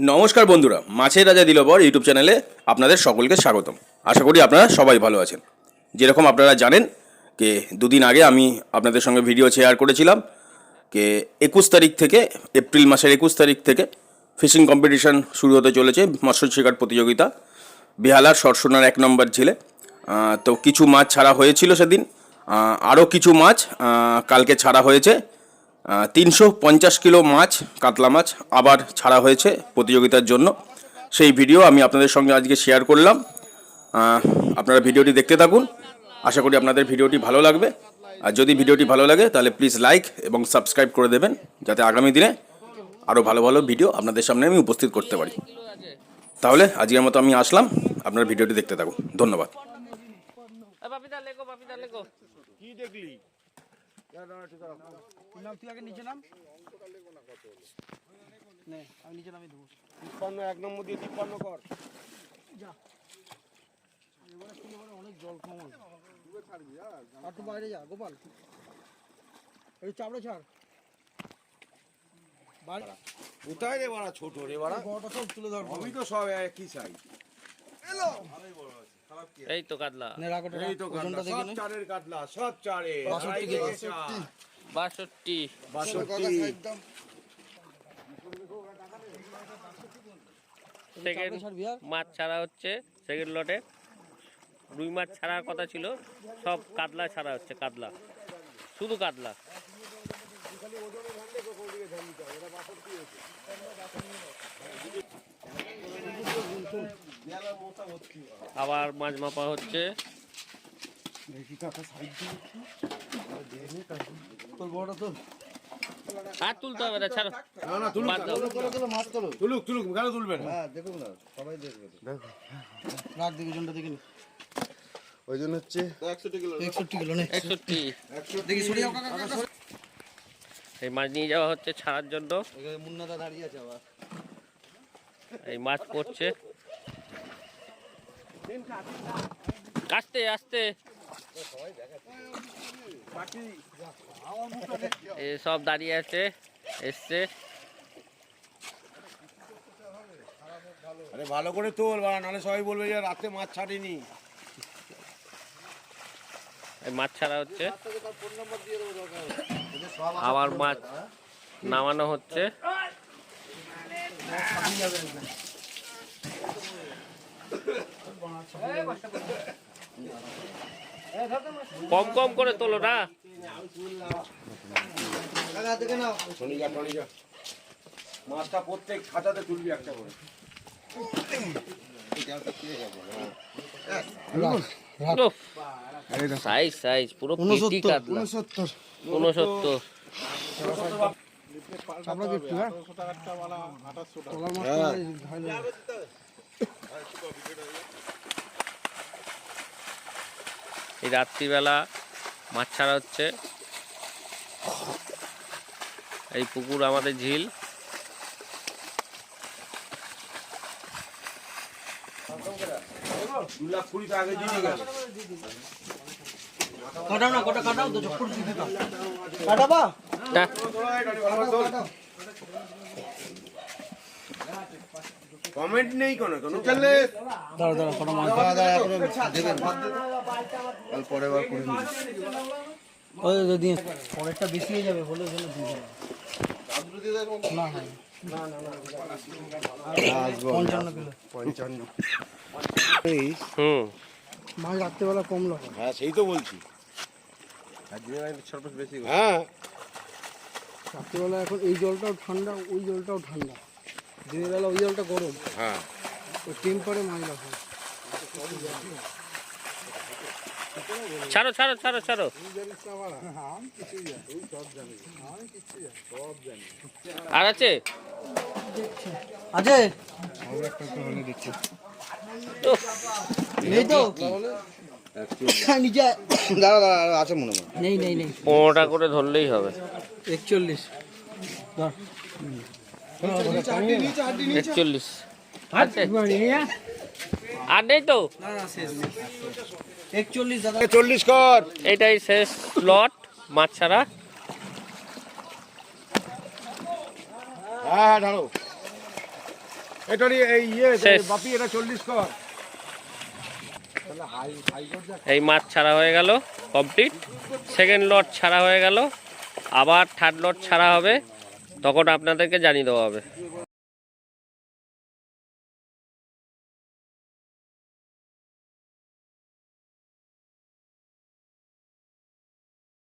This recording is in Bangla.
নমস্কার বন্ধুরা, মাছের রাজা দিলবর ইউটিউব চ্যানেলে আপনাদের সকলকে স্বাগতম। আশা করি আপনারা সবাই ভালো আছেন। যেরকম আপনারা জানেন যে দুদিন আগে আমি আপনাদের সঙ্গে ভিডিও শেয়ার করেছিলাম যে 21 তারিখ থেকে, এপ্রিল মাসের 21 তারিখ থেকে ফিশিং কম্পিটিশান শুরু হতে চলেছে, মৎস্য শিকার প্রতিযোগিতা বেহালার সরসোনার 1 নম্বর ঝিলে। তো কিছু মাছ ছাড়া হয়েছিল সেদিন, আরও কিছু মাছ কালকে ছাড়া হয়েছে। 350 কিলো মাছ, কাতলা মাছ আবার ছাড়া হয়েছে প্রতিযোগিতার জন্য। সেই ভিডিও আমি আপনাদের সঙ্গে আজকে শেয়ার করলাম। আপনারা ভিডিওটি দেখতে থাকুন, আশা করি আপনাদের ভিডিওটি ভালো লাগবে। আর যদি ভিডিওটি ভালো লাগে তাহলে প্লিজ লাইক এবং সাবস্ক্রাইব করে দেবেন, যাতে আগামী দিনে আরও ভালো ভালো ভিডিও আপনাদের সামনে আমি উপস্থিত করতে পারি। তাহলে আজকের মতো আমি আসলাম, আপনার ভিডিওটি দেখতে থাকুন। ধন্যবাদ। তুই আগে নিচে নাম, আমি নিচে নামে দেবো। 53 1 নম্বর দিয়ে 53 কর। যা অনেক জল কম আছে, আর একটু বাইরে যা গোপাল, এই চাপড়ে ছাড়। কোথায় রে বাড়া, ছোট রে বাড়া, বড়টা সব তুলে ধর। আমি তো সব একই চাই। এই তো কাতলা, এই তো কাতলা, সব চারের কাতলা, সব চারে 62 সেকেন্ড মাছ ছাড়া হচ্ছে। সেকেন্ড লটে রুই মাছ ছাড়ার কথা ছিল, সব কাতলা ছাড়া হচ্ছে। কাতলা, শুধু কাতলা। আবার মাছ মাপা হচ্ছে। আর তুলতে হবে না, ছাড়ো। না না, তুলুক মাছ তোলো, তুলুক তুলুক, কেন তুলবেন? হ্যাঁ দেখুন না, সবাই দেখবে। দেখো রাখ, দেখি জনটা দেখি। ওই জন্য হচ্ছে 61 কিলো নেই, 61। দেখি সরিয়ে কাকা। এই মাছ নিয়ে যাওয়া হচ্ছে ছাড়ার জন্য। মুন্নাদা দাঁড়িয়ে আছে আবার। এই মাছ পড়ছে, আস্তে আস্তে। এই সব দাঁড়িয়ে আছে, এসছে। আরে ভালো করে তোল বাড়া, নাহলে সবাই বলবে যে রাতে মাছ ছাড়িনি। এই মাছ ছাড়া হচ্ছে, আবার মাছ নামানো হচ্ছে। কম কম করে তোলো না। মাছটা প্রত্যেক খাঁচাতে তুলবি একটা করে। সাইজ সাইজ পুরো পেটি কাতলা। 69। এই রাত্রিবেলা মাছ ছাড়া হচ্ছে। এই পুকুর আমাদের ঝিল। কমেন্ট নেই কোনো কোনো চলে। পরে বার করে নিবি। ওই যদি পরেরটা বেশি হয়ে যাবে বলে ওখানে দিয়ে দেবো। না না না 55 কিলো। 55। মাছ রাত্রেবেলা কম লাগে। হ্যাঁ সেই তো বলছি। হ্যাঁ রাত্রেবেলা এখন এই জলটাও ঠান্ডা, ওই জলটাও ঠান্ডা। দিনের বেলা ওই জলটা গরম। হ্যাঁ, ওই টেম্পারে মাছ রাখা। ছাড়ো ছাড়ো ছাড়ো ছাড়ো। আর আছে আছে নেই তো নিচে দাঁড়া দাঁড়া আছে মনে হয়। নেই নেই নেই, 15টা করে ধরলেই হবে। 41 41 আছে। আর নেই তো, 41 দাদা। 40 কর। এটাই শেষ লট মাছ ছাড়া। হ্যাঁ ঢালো। এটা এই শেষ। বাপি এটা 40 কর। এই মাছ ছাড়া হয়ে গেল কমপ্লিট। সেকেন্ড লট ছাড়া হয়ে গেল, আবার থার্ড লট ছাড়া হবে, তখন আপনাদেরকে জানিয়ে দেওয়া হবে।